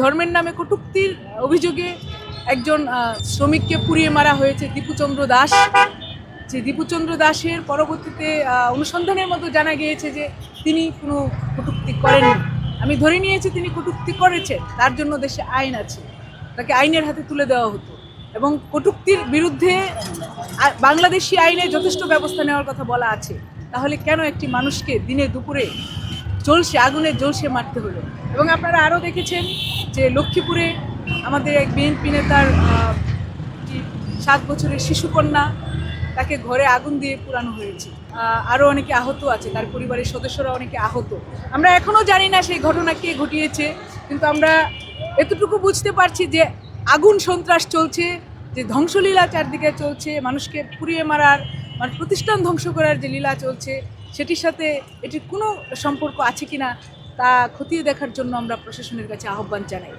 ধর্মের নামে কটূক্তির অভিযোগে একজন শ্রমিককে পুড়িয়ে মারা হয়েছে, দীপুচন্দ্র দাস। যে দীপুচন্দ্র দাসের পরবর্তীতে অনুসন্ধানের মতো জানা গিয়েছে যে তিনি কোনো কটূক্তি করেননি। আমি ধরে নিয়েছি তিনি কটূক্তি করেছেন, তার জন্য দেশে আইন আছে, তাকে আইনের হাতে তুলে দেওয়া হতো। এবং কটূক্তির বিরুদ্ধে বাংলাদেশি আইনে যথেষ্ট ব্যবস্থা নেওয়ার কথা বলা আছে। তাহলে কেন একটি মানুষকে দিনে দুপুরে আগুনে জ্বলসে মারতে হলো? এবং আপনারা আরও দেখেছেন যে লক্ষ্মীপুরে আমাদের এক বিএনপি নেতার 7 বছরের শিশুকন্যা, তাকে ঘরে আগুন দিয়ে পোড়ানো হয়েছে। আরও অনেকে আহত আছে, তার পরিবারের সদস্যরা অনেকে আহত। আমরা এখনও জানি না সেই ঘটনা কে ঘটিয়েছে, কিন্তু আমরা এতটুকু বুঝতে পারছি যে আগুন সন্ত্রাস চলছে, যে ধ্বংসলীলা চারদিকে চলছে, মানুষকে পুড়িয়ে মারার, মানে প্রতিষ্ঠান ধ্বংস করার যে লীলা চলছে, সেটির সাথে এটির কোনো সম্পর্ক আছে কিনা তা খতিয়ে দেখার জন্য আমরা প্রশাসনের কাছে আহ্বান জানাই।